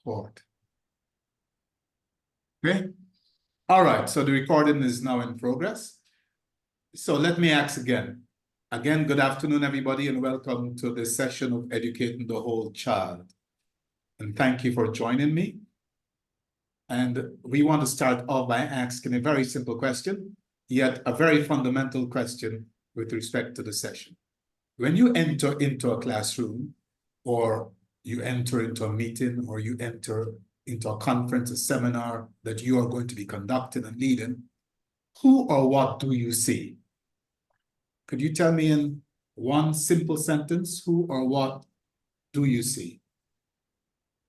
record. Okay. All right. So the recording is now in progress. So let me ask again. Again, good afternoon, everybody, and welcome to this session of Educating the Whole Child. And thank you for joining me. And we want to start off by asking a very simple question, yet a very fundamental question with respect to the session. When you enter into a classroom, or you enter into a meeting, or you enter into a conference, a seminar that you are going to be conducting and leading, who or what do you see? Could you tell me in one simple sentence, who or what do you see?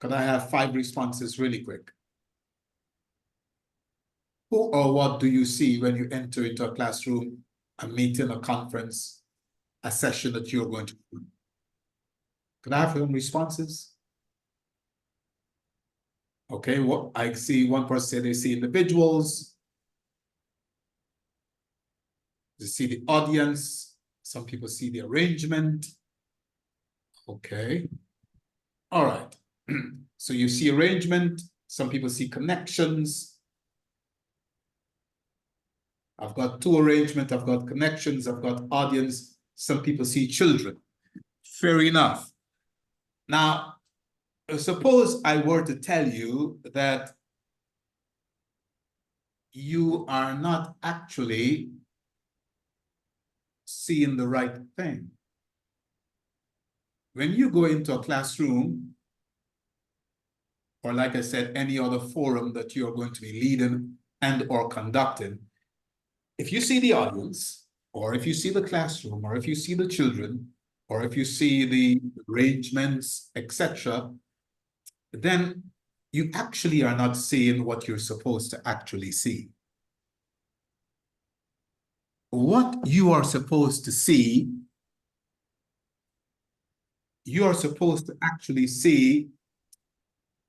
Could I have 5 responses really quick? Who or what do you see when you enter into a classroom, a meeting, a conference, a session that you're going to do? Could I have some responses? Okay, well, I see one person say they see individuals. They see the audience. Some people see the arrangement. Okay. All right. So you see arrangement. Some people see connections. I've got 2 arrangement. I've got connections. I've got audience. Some people see children. Fair enough. Now, suppose I were to tell you that you are not actually seeing the right thing. When you go into a classroom, or like I said, any other forum that you're going to be leading and or conducting, if you see the audience, or if you see the classroom, or if you see the children, or if you see the arrangements, etc., then you actually are not seeing what you're supposed to actually see. What you are supposed to see, you are supposed to actually see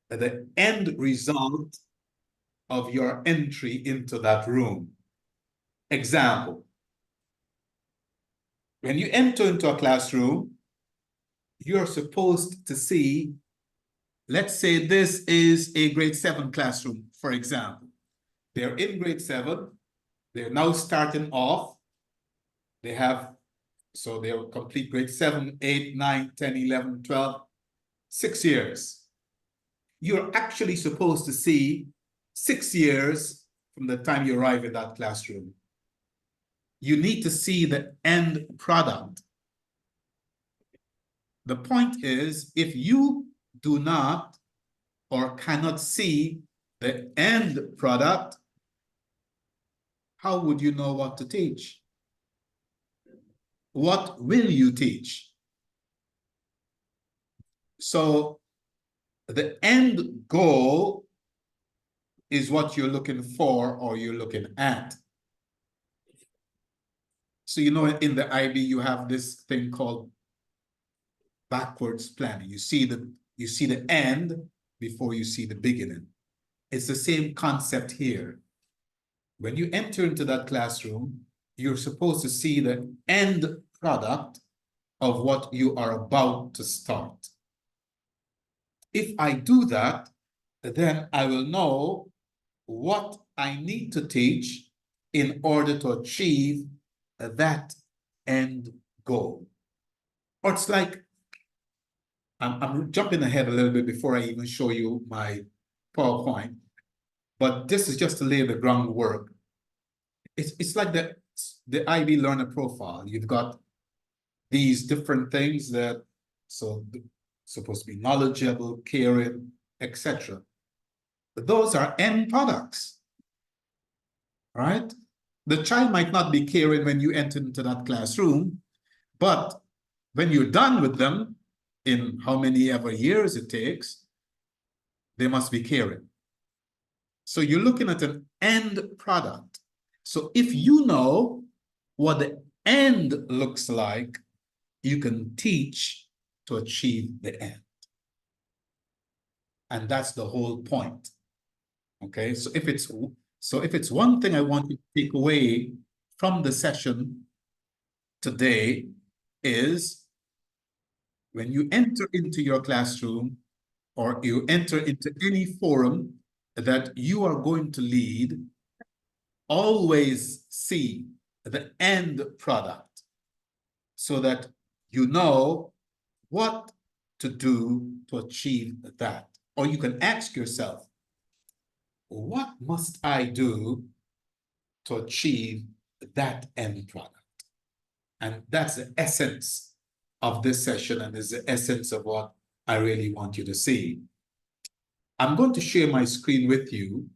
the end result of your entry into that room. Example, when you enter into a classroom, you're supposed to see, let's say this is a grade 7 classroom, for example. They're in grade 7, they're now starting off, they have, so they'll complete grade 7, 8, 9, 10, 11, 12, 6 years. You're actually supposed to see 6 years from the time you arrive in that classroom. You need to see the end product. The point is, if you do not or cannot see the end product, how would you know what to teach? What will you teach? So the end goal is what you're looking for or you're looking at. So, you know, in the IB, you have this thing called backwards planning. You see the end before you see the beginning. It's the same concept here. When you enter into that classroom, you're supposed to see the end product of what you are about to start. If I do that, then I will know what I need to teach in order to achieve that end goal. Or it's like, I'm jumping ahead a little bit before I even show you my PowerPoint, but this is just to lay the groundwork. It's like the IB learner profile. You've got these different things that, so supposed to be knowledgeable, caring, etc. Those are end products, right? The child might not be caring when you enter into that classroom, but when you're done with them, in how many ever years it takes, they must be caring. So you're looking at an end product. So if you know what the end looks like, you can teach to achieve the end. And that's the whole point. Okay, so if it's one thing I want you to take away from the session today is when you enter into your classroom, or you enter into any forum that you are going to lead, always see the end product so that you know what to do to achieve that. Or you can ask yourself, what must I do to achieve that end product? And that's the essence of this session, and is the essence of what I really want you to see. I'm going to share my screen with you,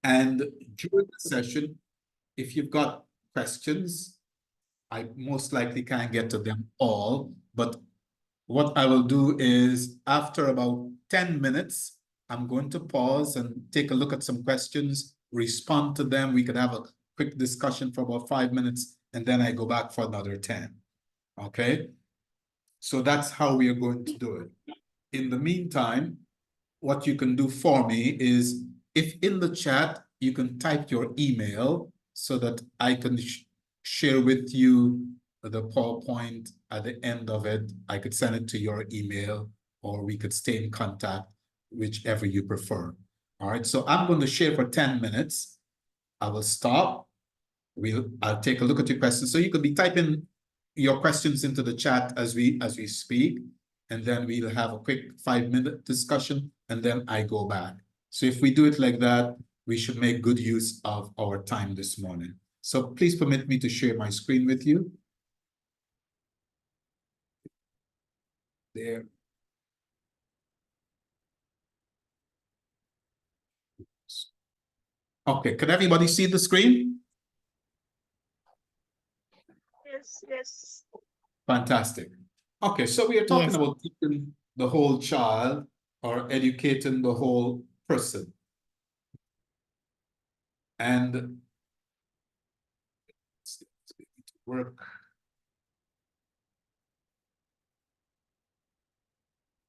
and during the session, if you've got questions, I most likely can't get to them all, but what I will do is after about 10 minutes, I'm going to pause and take a look at some questions, respond to them. We could have a quick discussion for about 5 minutes, and then I go back for another 10. Okay? So that's how we are going to do it. In the meantime, what you can do for me is, if in the chat, you can type your email so that I can share with you the PowerPoint at the end of it. I could send it to your email, or we could stay in contact, whichever you prefer. All right, so I'm going to share for 10 minutes. I will stop. I'll take a look at your questions. So you could be typing your questions into the chat as we speak, and then we'll have a quick 5-minute discussion, and then I go back. So if we do it like that, we should make good use of our time this morning. So please permit me to share my screen with you. There. Okay, can everybody see the screen? Yes, yes. Fantastic. Okay, so we are talking about teaching the whole child, or educating the whole person. And let's work.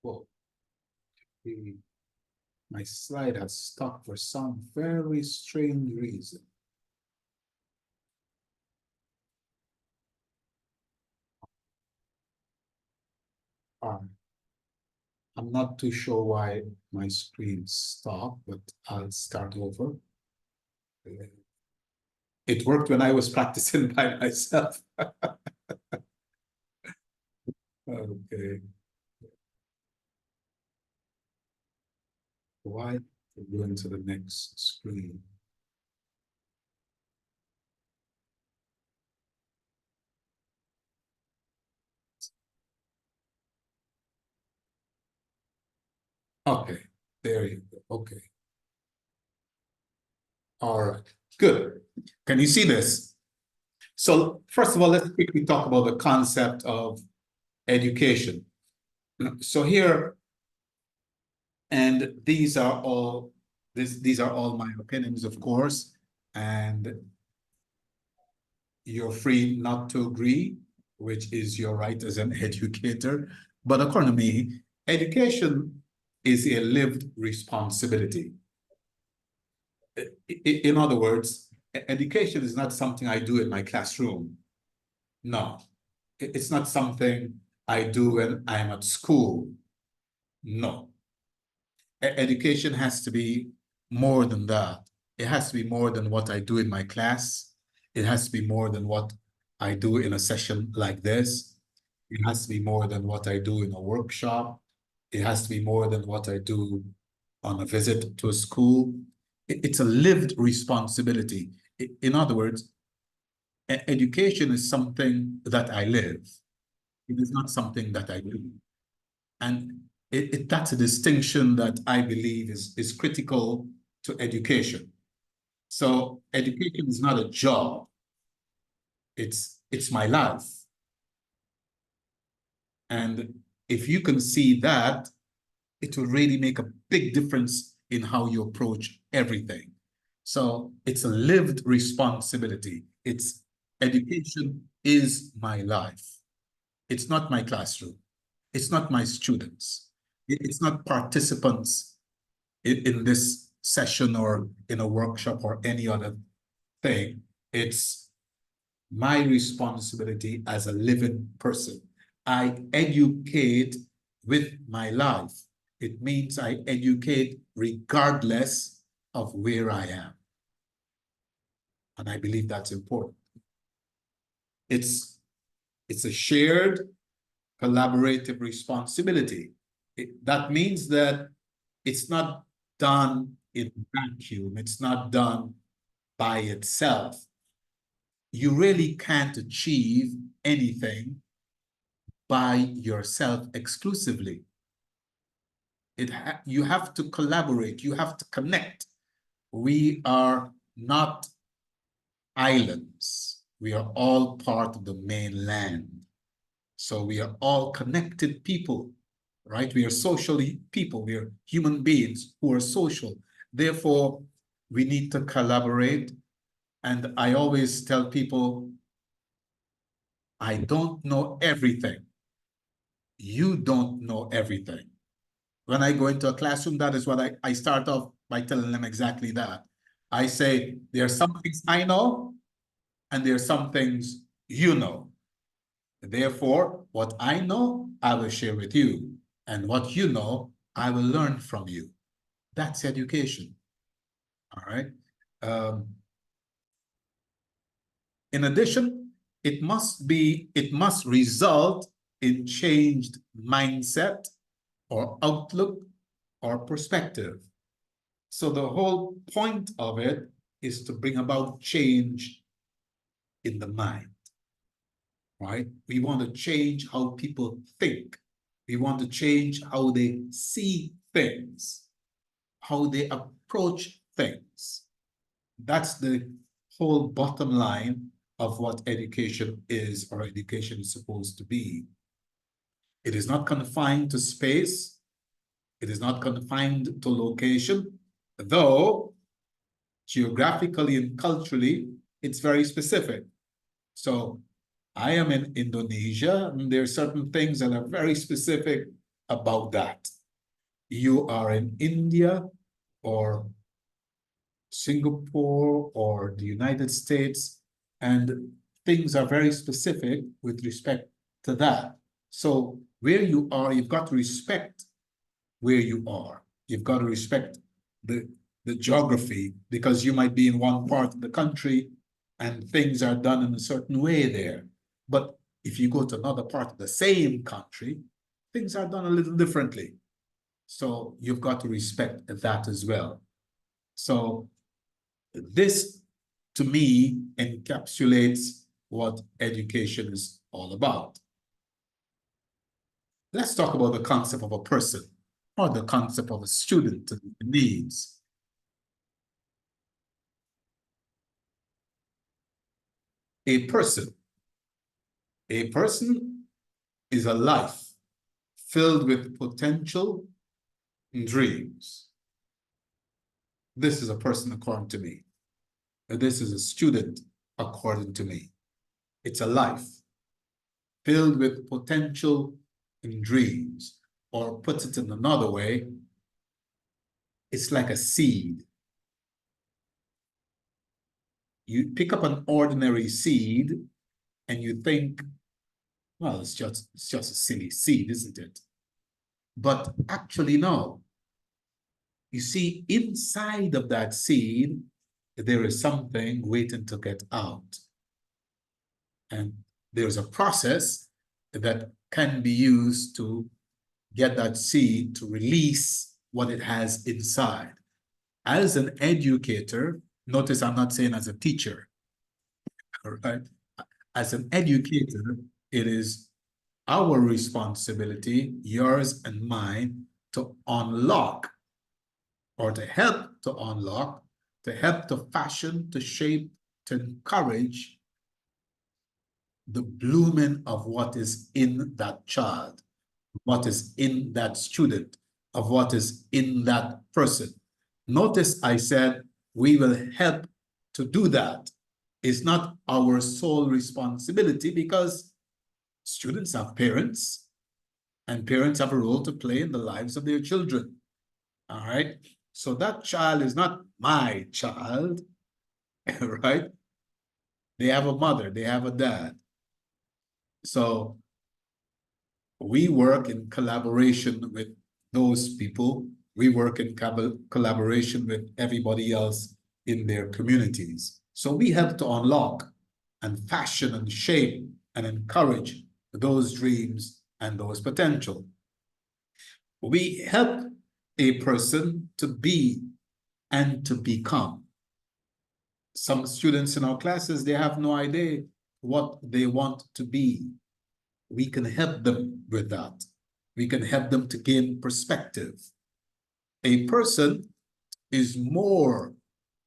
Whoa. My slide has stuck for some very strange reason. I'm not too sure why my screen stopped, but I'll start over. It worked when I was practicing by myself. Okay. Why going to the next screen? Okay, there you go. Okay. All right, good. Can you see this? So first of all, let's quickly talk about the concept of education. So here, and these are all my opinions, of course, and you're free not to agree, which is your right as an educator. But according to me, education is a lived responsibility. In other words, education is not something I do in my classroom. No, it's not something I do when I'm at school. No. Education has to be more than that. It has to be more than what I do in my class. It has to be more than what I do in a session like this. It has to be more than what I do in a workshop. It has to be more than what I do on a visit to a school. It's a lived responsibility. In other words, education is something that I live. It is not something that I do. And that's a distinction that I believe is critical to education. So education is not a job. It's my life. And if you can see that, it will really make a big difference in how you approach everything. So it's a lived responsibility. It's education is my life. It's not my classroom. It's not my students. It's not participants in this session or in a workshop or any other thing. It's my responsibility as a living person. I educate with my life. It means I educate regardless of where I am. And I believe that's important. It's a shared collaborative responsibility. That means that it's not done in vacuum. It's not done by itself. You really can't achieve anything by yourself exclusively. You have to collaborate. You have to connect. We are not islands. We are all part of the mainland. So we are all connected people, right? We are socially people. We are human beings who are social. Therefore, we need to collaborate. And I always tell people, I don't know everything. You don't know everything. When I go into a classroom, that is what I start off by telling them exactly that. I say, there are some things I know, and there are some things you know. Therefore, what I know, I will share with you. And what you know, I will learn from you. That's education. All right. In addition, it must result in changed mindset or outlook or perspective. So the whole point of it is to bring about change in the mind, right? We want to change how people think. We want to change how they see things, how they approach things. That's the whole bottom line of what education is, or education is supposed to be. It is not confined to space. It is not confined to location, though geographically and culturally, it's very specific. So I am in Indonesia, and there are certain things that are very specific about that. You are in India or Singapore or the United States, and things are very specific with respect to that. So where you are, you've got to respect where you are. You've got to respect the geography, because you might be in one part of the country and things are done in a certain way there. But if you go to another part of the same country, things are done a little differently. So you've got to respect that as well. So this, to me, encapsulates what education is all about. Let's talk about the concept of a person, or the concept of a student and needs. A person is a life filled with potential and dreams. This is a person according to me. This is a student according to me. It's a life filled with potential and dreams. Or puts it in another way, it's like a seed. You pick up an ordinary seed and you think, well, it's just a silly seed, isn't it? But actually, no. You see, inside of that seed, there is something waiting to get out. And there's a process that can be used to get that seed to release what it has inside. As an educator, notice I'm not saying as a teacher, all right? As an educator, it is our responsibility, yours and mine, to unlock, or to help to unlock, to help to fashion, to shape, to encourage the blooming of what is in that child, what is in that student, of what is in that person. Notice I said we will help to do that. It's not our sole responsibility, because students have parents, and parents have a role to play in the lives of their children. All right? So that child is not my child, right? They have a mother, they have a dad. So we work in collaboration with those people. We work in collaboration with everybody else in their communities. So we help to unlock and fashion and shape and encourage those dreams and those potential. We help a person to be and to become. Some students in our classes, they have no idea what they want to be. We can help them with that. We can help them to gain perspective. A person is more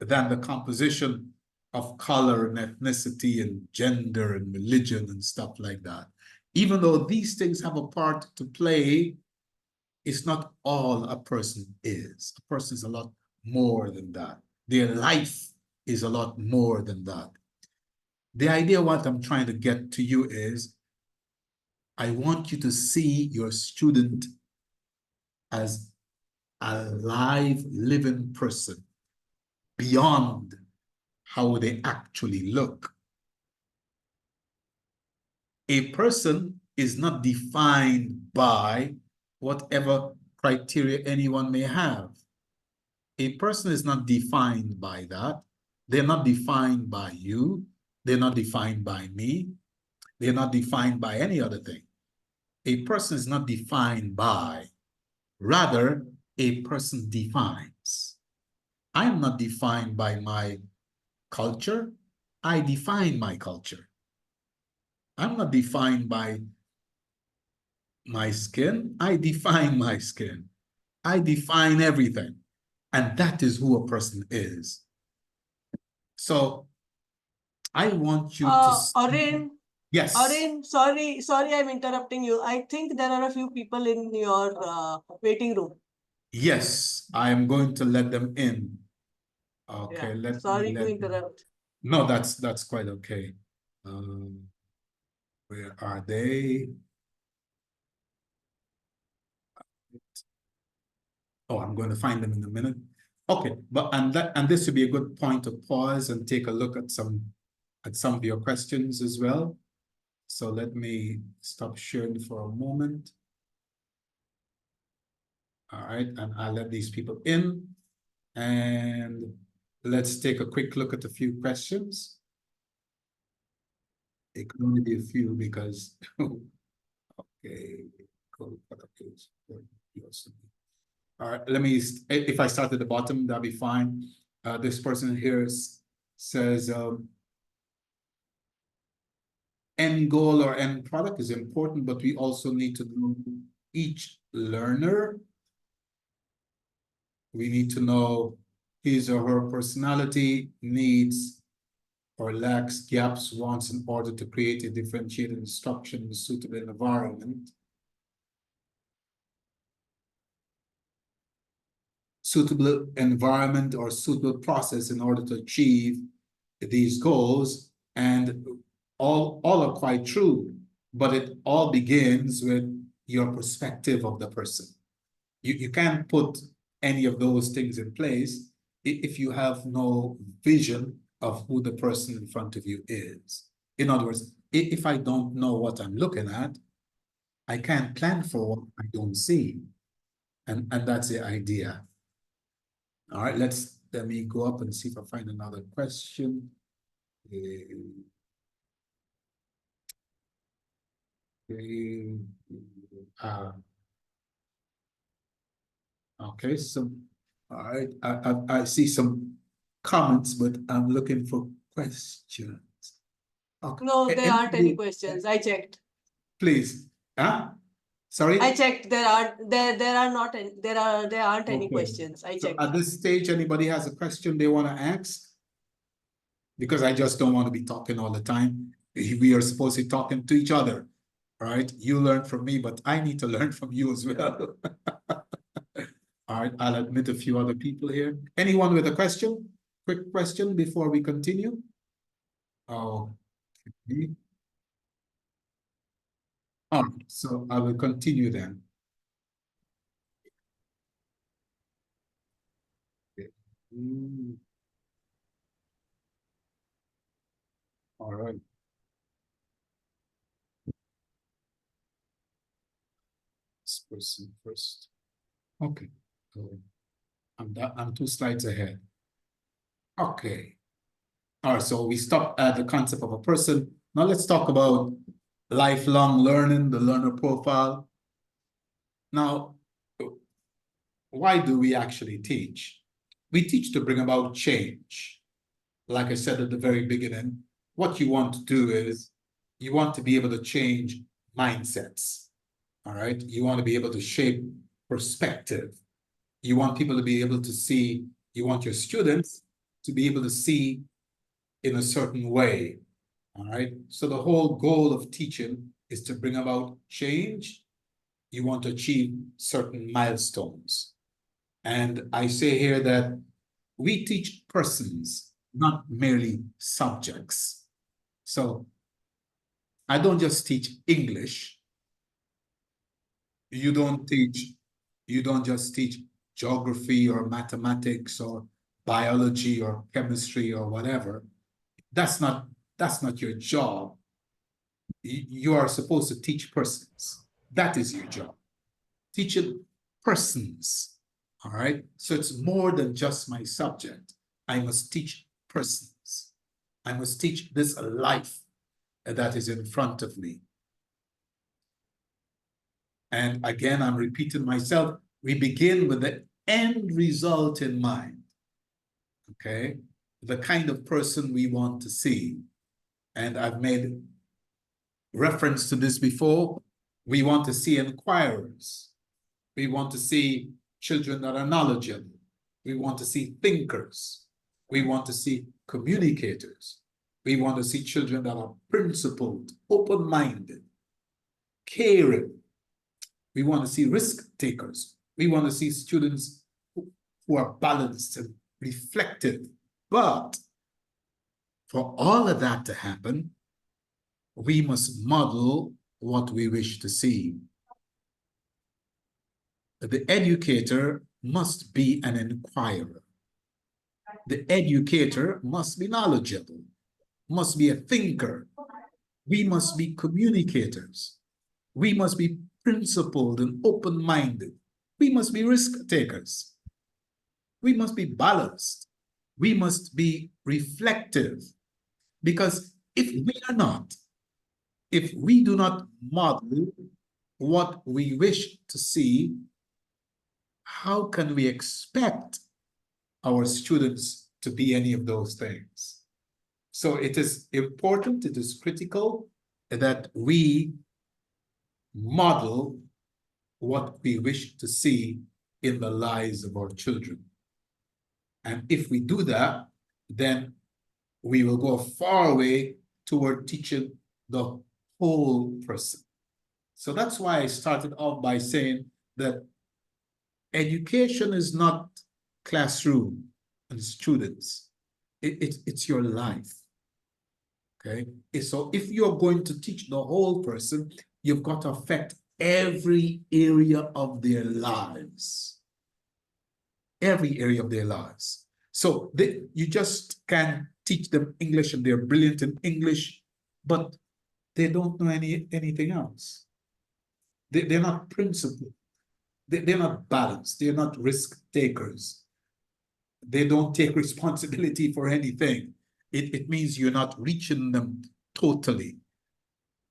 than the composition of color and ethnicity and gender and religion and stuff like that. Even though these things have a part to play, it's not all a person is. A person is a lot more than that. Their life is a lot more than that. The idea what I'm trying to get to you is, I want you to see your student as a live, living person beyond how they actually look. A person is not defined by whatever criteria anyone may have. A person is not defined by that. They're not defined by you. They're not defined by me. They're not defined by any other thing. A person is not defined by, rather, a person defines. I'm not defined by my culture. I define my culture. I'm not defined by my skin. I define my skin. I define everything. And that is who a person is. So I want you to see. Orin, Yes. Orin, sorry, I'm interrupting you. I think there are a few people in your waiting room. Yes, I am going to let them in. Okay, Yeah, let sorry me to let interrupt. No, that's quite okay. Where are they? Oh, I'm going to find them in a minute. Okay, but and this would be a good point to pause and take a look at some of your questions as well. So let me stop sharing for a moment. All right, and I'll let these people in. And let's take a quick look at a few questions. It can only be a few because, okay, go for the page. All right, let me, if I start at the bottom, that'll be fine. This person here says, end goal or end product is important, but we also need to know each learner. We need to know his or her personality, needs, or lacks gaps, wants in order to create a differentiated instruction in a suitable environment. Suitable environment or suitable process in order to achieve these goals. And all are quite true, but it all begins with your perspective of the person. You can't put any of those things in place if you have no vision of who the person in front of you is. In other words, if I don't know what I'm looking at, I can't plan for what I don't see. And that's the idea. All right, let me go up and see if I find another question. Okay, so all right, I see some comments, but I'm looking for questions. Okay. No, there aren't any questions. I checked. Please, huh? Sorry? I checked. There aren't any Okay. questions. I So checked. at this stage, anybody has a question they want to ask? Because I just don't want to be talking all the time. We are supposed to be talking to each other, right? You learn from me, but I need to learn from you as well. All right, I'll admit a few other people here. Anyone with a question? Quick question before we continue? Oh, okay. All right, so I will continue then. Okay. All right. This person first. Okay. So I'm 2 slides ahead. Okay. All right, so we stopped at the concept of a person. Now let's talk about lifelong learning, the learner profile. Now, why do we actually teach? We teach to bring about change. Like I said at the very beginning, what you want to do is you want to be able to change mindsets. All right. You want to be able to shape perspective. You want people to be able to see, you want your students to be able to see in a certain way. All right. So the whole goal of teaching is to bring about change. You want to achieve certain milestones. And I say here that we teach persons, not merely subjects. So I don't just teach English. You don't just teach geography or mathematics or biology or chemistry or whatever. That's not your job. You are supposed to teach persons. That is your job. Teaching persons. All right. So it's more than just my subject. I must teach persons. I must teach this life that is in front of me. And again, I'm repeating myself. We begin with the end result in mind. Okay. The kind of person we want to see. And I've made reference to this before. We want to see inquirers. We want to see children that are knowledgeable. We want to see thinkers. We want to see communicators. We want to see children that are principled, open-minded, caring. We want to see risk takers. We want to see students who are balanced and reflective. But for all of that to happen, we must model what we wish to see. The educator must be an inquirer. The educator must be knowledgeable, must be a thinker. We must be communicators. We must be principled and open-minded. We must be risk takers. We must be balanced. We must be reflective. Because if we are not, if we do not model what we wish to see, how can we expect our students to be any of those things? So it is important, it is critical that we model what we wish to see in the lives of our children. And if we do that, then we will go a far way toward teaching the whole person. So that's why I started off by saying that education is not classroom and students. It's your life. Okay. So if you're going to teach the whole person, you've got to affect every area of their lives. Every area of their lives. So you just can't teach them English and they're brilliant in English, but they don't know anything else. They're not principled. They're not balanced. They're not risk takers. They don't take responsibility for anything. It means you're not reaching them totally.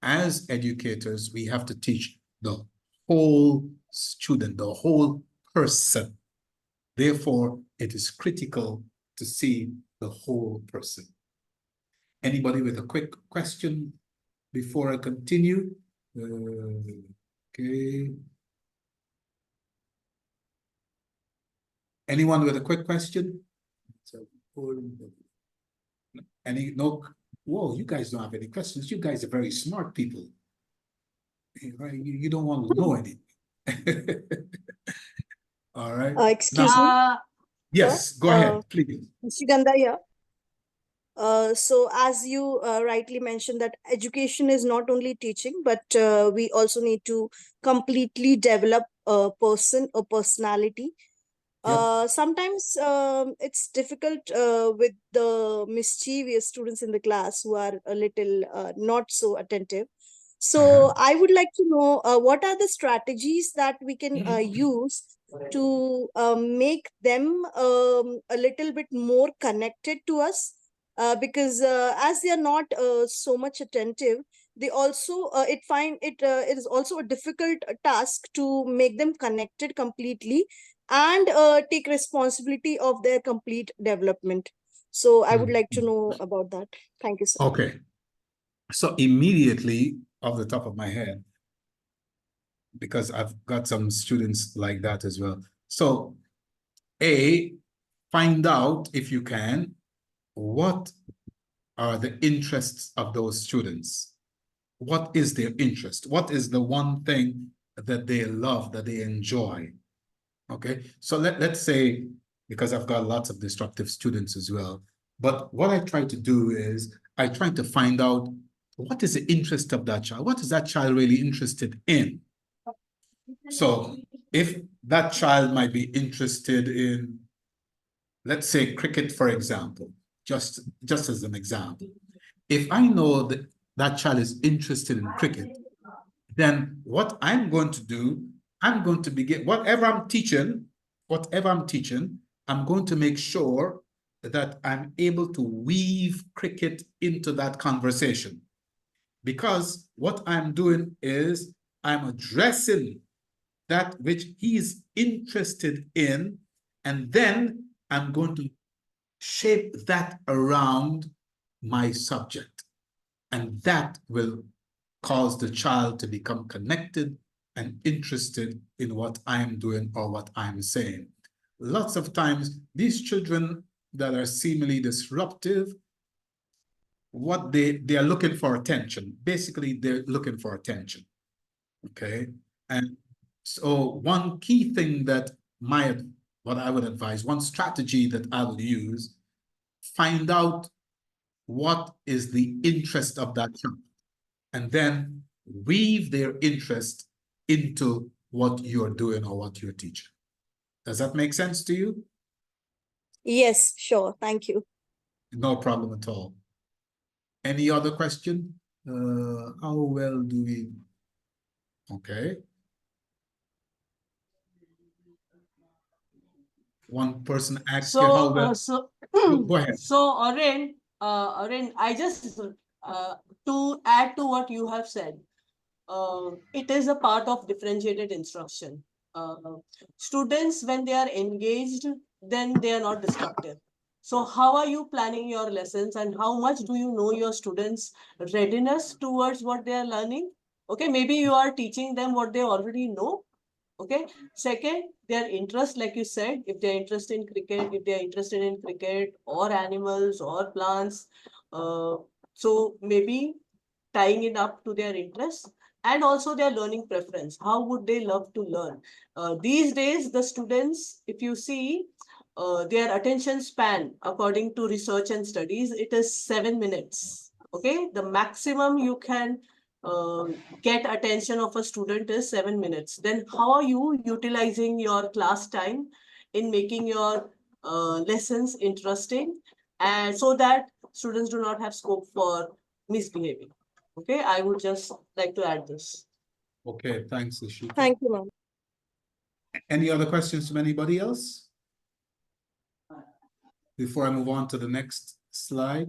As educators, we have to teach the whole student, the whole person. Therefore, it is critical to see the whole person. Anybody with a quick question before I continue? Okay. Anyone with a quick question? No? Whoa, you guys don't have any questions. You guys are very smart people. Right? You don't want to know anything. All right. Excuse me. Yes, go ahead, please. Mr. Ganda here. So as you rightly mentioned that education is not only teaching, but we also need to completely develop a person, a personality. Sometimes it's difficult with the mischievous students in the class who are a little not so attentive. So I would like to know what are the strategies that we can use to make them a little bit more connected to us, because as they are not so much attentive, they also it is also a difficult task to make them connected completely and take responsibility of their complete development. So I would like to know about that. Thank you, sir. Okay. So immediately off the top of my head, because I've got some students like that as well. So find out, if you can, what are the interests of those students? What is their interest? What is the one thing that they love, that they enjoy? Okay, so let's say, because I've got lots of disruptive students as well, but what I try to do is I try to find out what is the interest of that child? What is that child really interested in? So if that child might be interested in, let's say, cricket, for example, just as an example. If I know that that child is interested in cricket, then what I'm going to do, I'm going to begin, whatever I'm teaching, I'm going to make sure that I'm able to weave cricket into that conversation. Because what I'm doing is I'm addressing that which he is interested in, and then I'm going to shape that around my subject. And that will cause the child to become connected and interested in what I'm doing or what I'm saying. Lots of times, these children that are seemingly disruptive, what they are looking for attention. Basically, they're looking for attention. Okay. And so one key thing that what I would advise, one strategy that I would use, find out what is the interest of that child, and then weave their interest into what you're doing or what you're teaching. Does that make sense to you? Yes, sure. Thank you. No problem at all. Any other question? How well do we? Okay. One person asked you how well. Go ahead. So Orin, I just to add to what you have said, it is a part of differentiated instruction. Uh, Students, when they are engaged, then they are not destructive. So how are you planning your lessons, and how much do you know your students' readiness towards what they are learning? Okay, maybe you are teaching them what they already know. Okay. Second, their interest, like you said, if they're interested in cricket, or animals or plants, so maybe tying it up to their interests and also their learning preference. How would they love to learn? These days, the students, if you see, their attention span, according to research and studies, it is 7 minutes. Okay, the maximum you can uh, get attention of a student is 7 minutes. Then how are you utilizing your class time in making your lessons interesting, and so that students do not have scope for misbehaving? Okay, I would just like to add this. Okay, thanks, Ishika. Thank you, ma'am. Any other questions from anybody else? Before I move on to the next slide.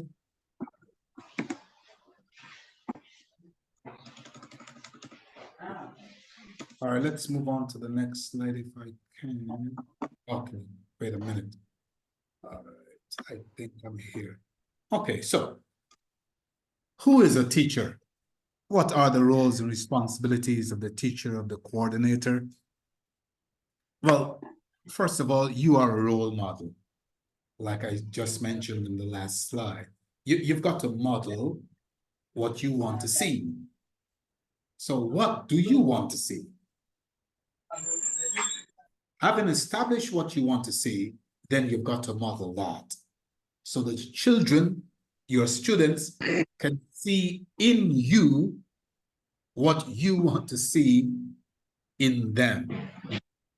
All right, let's move on to the next slide if I can. Okay, wait a minute. All right, I think I'm here. Okay, so who is a teacher? What are the roles and responsibilities of the teacher, of the coordinator? Well, first of all, you are a role model. Like I just mentioned in the last slide, you've got to model what you want to see. So what do you want to see? Having established what you want to see, then you've got to model that. So that children, your students, can see in you what you want to see in them.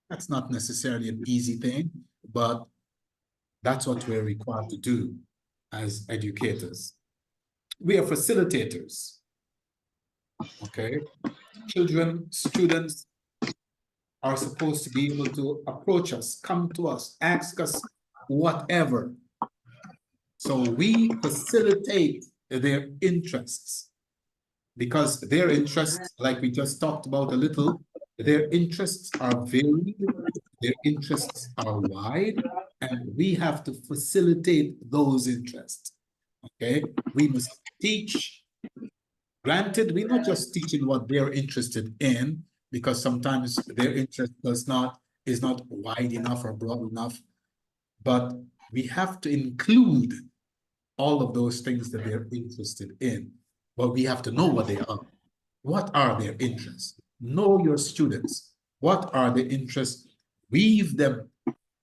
That's not necessarily an easy thing, but that's what we're required to do as educators. We are facilitators. Okay, children, students are supposed to be able to approach us, come to us, ask us whatever. So we facilitate their interests, because their interests, like we just talked about a little, their interests are varied, their interests are wide, and we have to facilitate those interests. Okay, we must teach. Granted, we're not just teaching what they're interested in, because sometimes their interest is not wide enough or broad enough, but we have to include all of those things that they're interested in. But we have to know what they are. What are their interests? Know your students. What are their interests? Weave them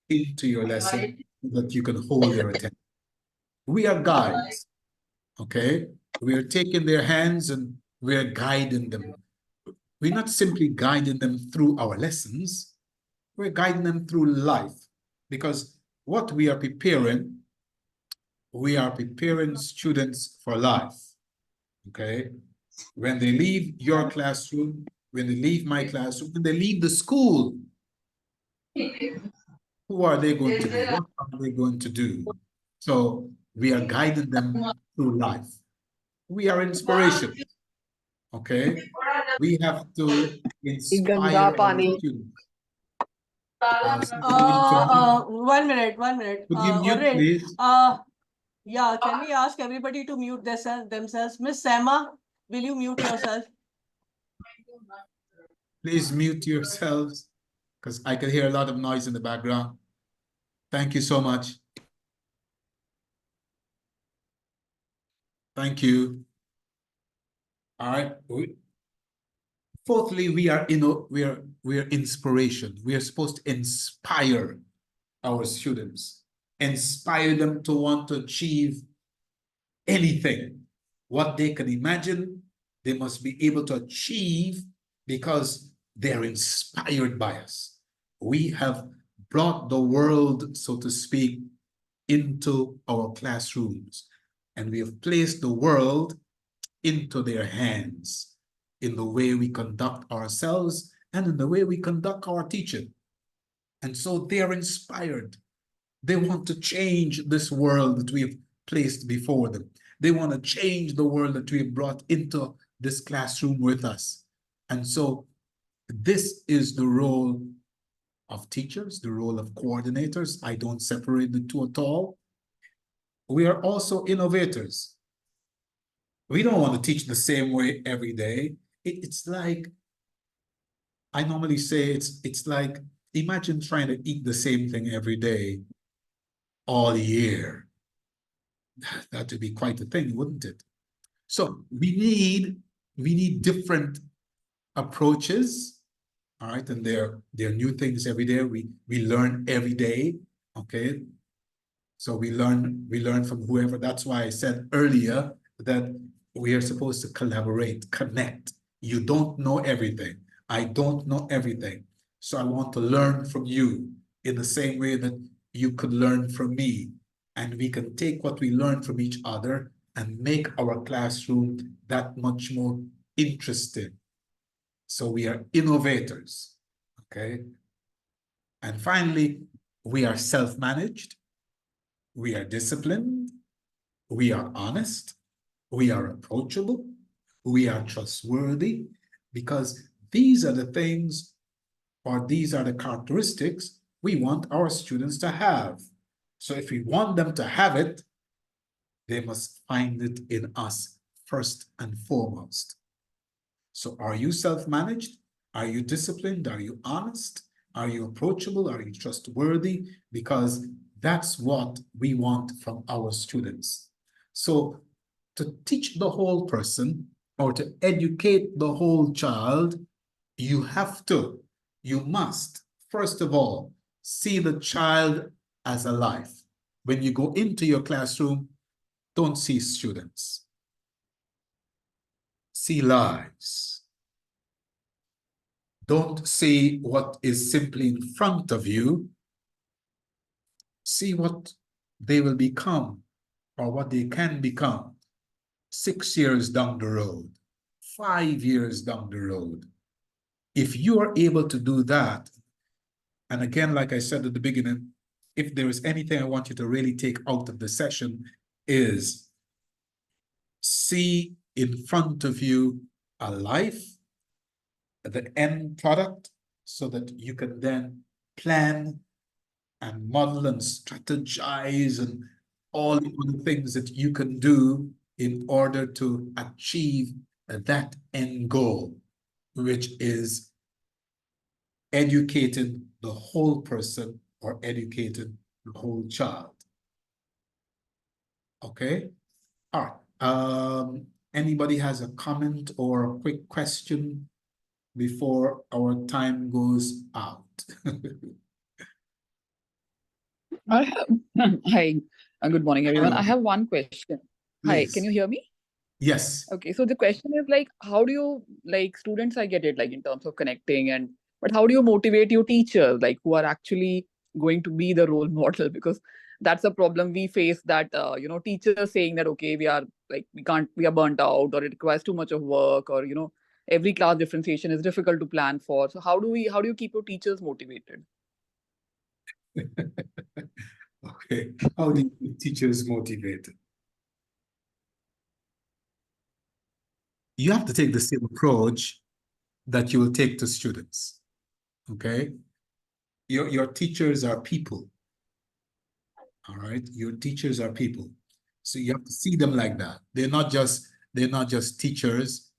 into your lesson so that you can hold their attention. We are guides, okay? We are taking their hands and we're guiding them. We're not simply guiding them through our lessons, we're guiding them through life. Because what we are preparing students for life, okay? When they leave your classroom, when they leave my classroom, when they leave the school, who are they going to be? What are they going to do? So we are guiding them through life. We are inspiration, okay? We have to inspire our students. One minute, one minute. Could you mute, Orin, please? yeah, can we ask everybody to mute themselves? Miss Sama, will you mute yourself? Please mute yourselves, because I can hear a lot of noise in the background. Thank you so much. Thank you. All right. Fourthly, we are inspiration. We are supposed to inspire our students, inspire them to want to achieve anything. What they can imagine, they must be able to achieve because they're inspired by us. We have brought the world, so to speak, into our classrooms, and we have placed the world into their hands in the way we conduct ourselves and in the way we conduct our teaching. And so they're inspired. They want to change this world that we've placed before them. They want to change the world that we've brought into this classroom with us. And so this is the role of teachers, the role of coordinators. I don't separate the two at all. We are also innovators. We don't want to teach the same way every day. It's like, I normally say, it's like, imagine trying to eat the same thing every day all year. That would be quite a thing, wouldn't it? So we need different approaches, all right? And there are new things every day. We learn every day, okay? So we learn from whoever. That's why I said earlier that we are supposed to collaborate, connect. You don't know everything. I don't know everything. So I want to learn from you in the same way that you could learn from me. And we can take what we learn from each other and make our classroom that much more interesting. So we are innovators, okay? And finally, we are self-managed. We are disciplined, we are honest, we are approachable, we are trustworthy, because these are the things, or these are the characteristics we want our students to have. So if we want them to have it, they must find it in us first and foremost. So are you self-managed? Are you disciplined? Are you honest? Are you approachable? Are you trustworthy? Because that's what we want from our students. So to teach the whole person or to educate the whole child, you must, first of all, see the child as a life. When you go into your classroom, don't see students. See lives. Don't see what is simply in front of you. See what they will become or what they can become 6 years down the road, 5 years down the road. if you are able to do that, and again, like I said at the beginning, if there is anything I want you to really take out of the session is see in front of you a life, the end product, so that you can then plan and model and strategize and all the things that you can do in order to achieve that end goal, which is educating the whole person or educating the whole child. Okay? All right. Anybody has a comment or a quick question before our time goes out? I have, hi, good morning, everyone. Hello. I have one question. Hi, can Please. you hear me? Yes. Okay, so the question is like, how do you, like, students, I get it, like, in terms of connecting, but how do you motivate your teachers, like, who are actually going to be the role model? Because that's a problem we face, that, teachers saying that, okay, we are, like, we are burnt out, or it requires too much of work, or, every class differentiation is difficult to plan for. So how do you keep your teachers motivated? Okay. How do you keep teachers motivated? You have to take the same approach that you will take to students. Okay? Your teachers are people. All right? Your teachers are people. So you have to see them like that. They're not just teachers.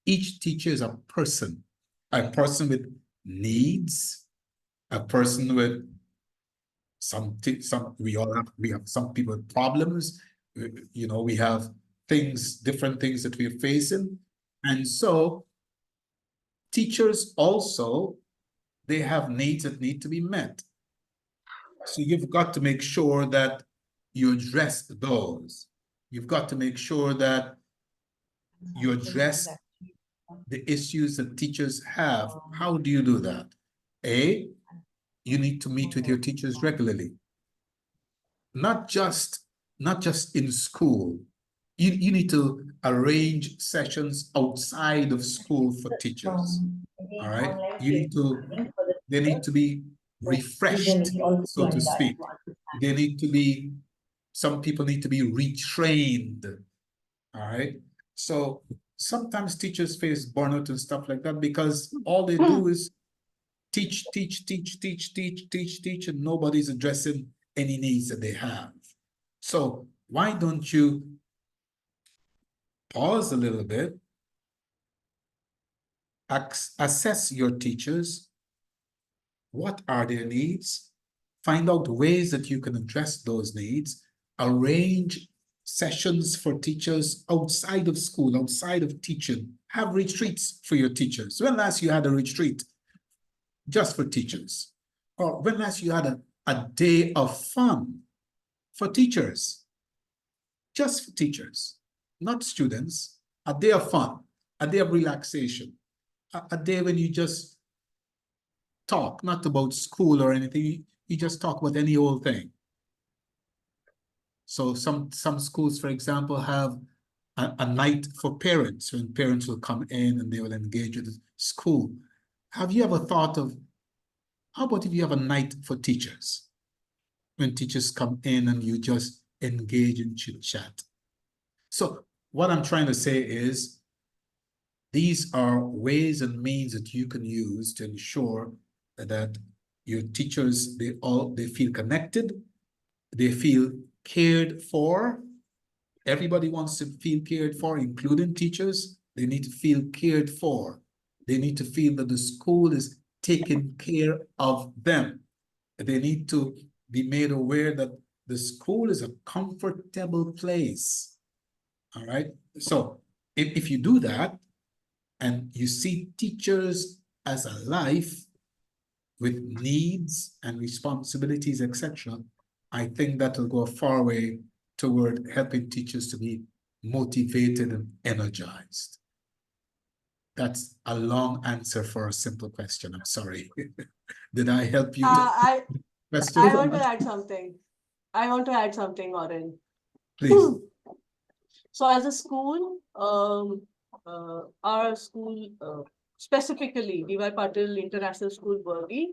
Each teacher is a person with needs, a person with we have some people with problems. We have different things that we're facing. And so teachers also, they have needs that need to be met. So you've got to make sure that you address those. You've got to make sure that you address the issues that teachers have. How do you do that? You need to meet with your teachers regularly. Not just in school. You need to arrange sessions outside of school for teachers. All right. They need to be refreshed, so to speak. Some people need to be retrained. All right. So sometimes teachers face burnout and stuff like that because all they do is teach, and nobody's addressing any needs that they have. So why don't you pause a little bit, assess your teachers, what are their needs, find out ways that you can address those needs, arrange sessions for teachers outside of school, outside of teaching, have retreats for your teachers. When last you had a retreat just for teachers? Or when last you had a day of fun for teachers? Just for teachers, not students. A day of fun, a day of relaxation, a day when you just talk, not about school or anything. You just talk about any old thing. So some schools, for example, have a night for parents, when parents will come in and they will engage with the school. Have you ever thought of, how about if you have a night for teachers? When teachers come in and you just engage in chit chat. So what I'm trying to say is, these are ways and means that you can use to ensure that your teachers, they feel connected, they feel cared for. Everybody wants to feel cared for, including teachers. They need to feel cared for. They need to feel that the school is taking care of them. They need to be made aware that the school is a comfortable place. All right. So if you do that, and you see teachers as a life with needs and responsibilities, etc., I think that will go a far way toward helping teachers to be motivated and energized. That's a long answer for a simple question. I'm sorry. Did I help you? I Question? want to add something. Orin. Please. So as a school, our school specifically D.Y. Patil International School, Burgi.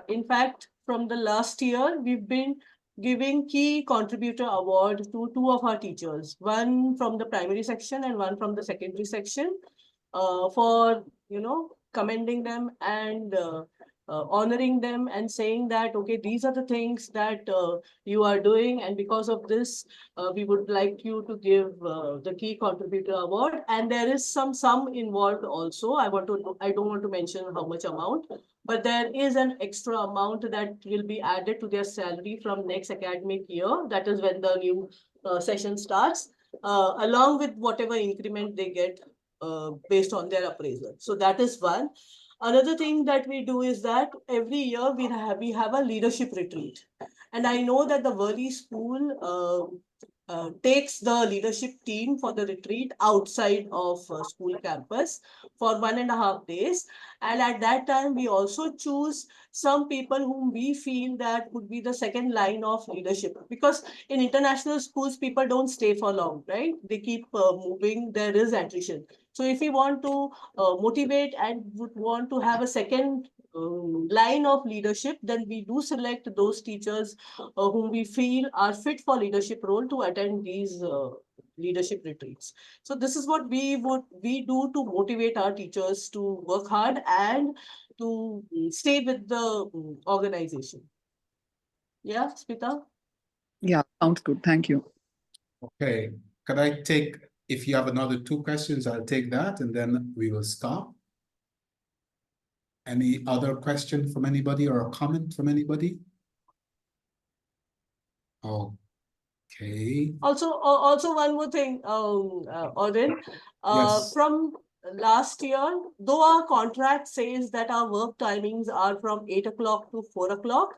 In fact, from the last year, we've been giving key contributor award to two of our teachers, one from the primary section and one from the secondary section, for, commending them and honoring them and saying that, okay, these are the things that you are doing, and because of this, we would like you to give the key contributor award. And there is some sum involved also. I don't want to mention how much amount, but there is an extra amount that will be added to their salary from next academic year. That is when the new session starts, along with whatever increment they get based on their appraisal. So that is one. Another thing that we do is that every year we have a leadership retreat. And I know that the Worli school takes the leadership team for the retreat outside of school campus for 1.5 days. And at that time, we also choose some people whom we feel that would be the second line of leadership. Because in international schools, people don't stay for long, right? They keep moving, there is attrition. So if we want to motivate and would want to have a second line of leadership, then we do select those teachers whom we feel are fit for leadership role to attend these leadership retreats. So this is what we do to motivate our teachers to work hard and to stay with the organization. Yeah, Smita? Yeah, sounds good. Thank you. Okay, can I take, if you have another 2 questions, I'll take that and then we will stop. Any other question from anybody or a comment from anybody? Okay. Also one more thing, Orin, Yes. from last year, though our contract says that our work timings are from 8 o'clock to 4 o'clock,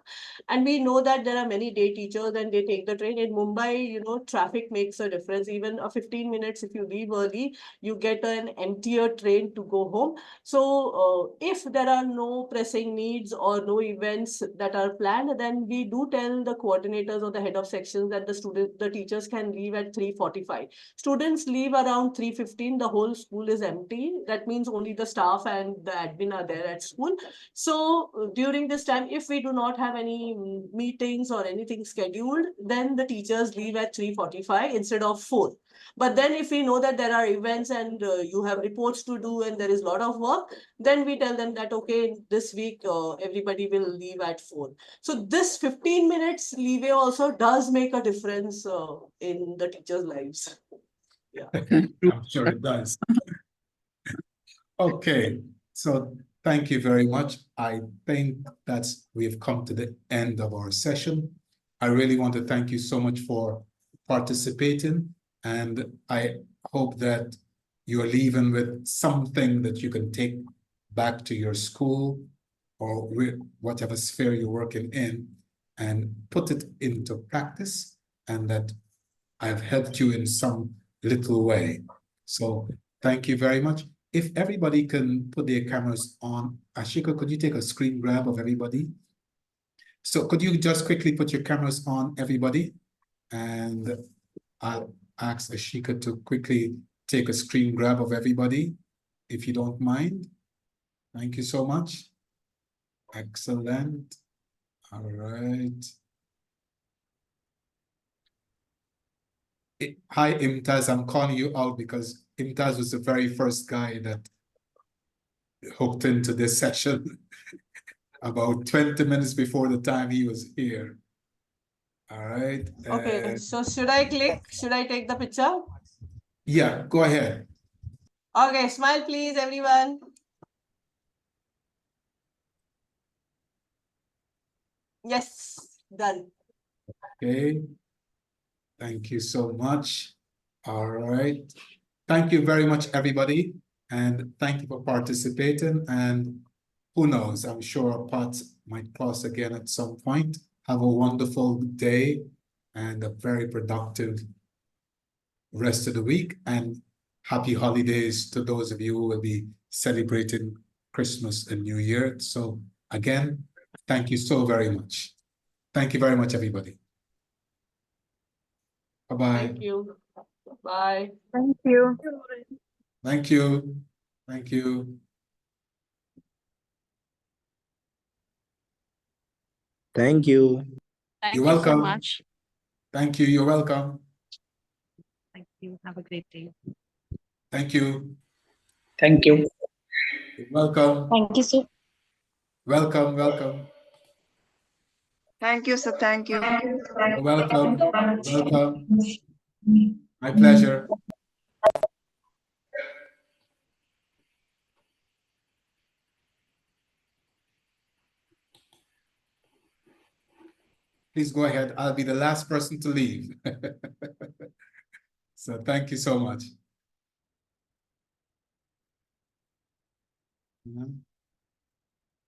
and we know that there are many day teachers and they take the train. In Mumbai, traffic makes a difference. Even 15 minutes, if you leave early, you get an emptier train to go home. So if there are no pressing needs or no events that are planned, then we do tell the coordinators or the head of sections that the teachers can leave at 3:45. Students leave around 3:15. The whole school is empty. That means only the staff and the admin are there at school. So during this time, if we do not have any meetings or anything scheduled, then the teachers leave at 3:45 instead of 4. But then if we know that there are events and you have reports to do and there is a lot of work, then we tell them that, okay, this week everybody will leave at 4. So this 15 minutes leeway also does make a difference in the teachers' lives. Yeah. I'm sure it does. Okay, so thank you very much. I think we've come to the end of our session. I really want to thank you so much for participating, and I hope that you're leaving with something that you can take back to your school or whatever sphere you're working in and put it into practice, and that I've helped you in some little way. So thank you very much. If everybody can put their cameras on, Ashika, could you take a screen grab of everybody? So could you just quickly put your cameras on, everybody? And I'll ask Ashika to quickly take a screen grab of everybody, if you don't mind. Thank you so much. Excellent. All right. Hi, Imtaz. I'm calling you out because Imtaz was the very first guy that hooked into this session about 20 minutes before the time he was here. All right. Okay, so should I take the picture? Yeah, go ahead. Okay, smile please, everyone. Yes, done. Okay. Thank you so much. All right. Thank you very much, everybody. And thank you for participating. And who knows, I'm sure our paths might cross again at some point. Have a wonderful day and a very productive rest of the week. And happy holidays to those of you who will be celebrating Christmas and New Year. So again, thank you so very much. Thank you very much, everybody. Bye-bye. Thank you. Bye. Thank you. Thank you. Thank you. Thank you. Thank You're you so welcome. much. Thank you. You're welcome. Thank you. Have a great day. Thank you. Thank you. You're welcome. Thank you, sir. Welcome. Welcome. Thank you, sir. Thank you. You're welcome. You're welcome. My pleasure. Please go ahead. I'll be the last person to leave. So thank you so much.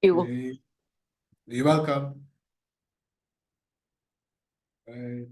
You. Okay. You're welcome. Right.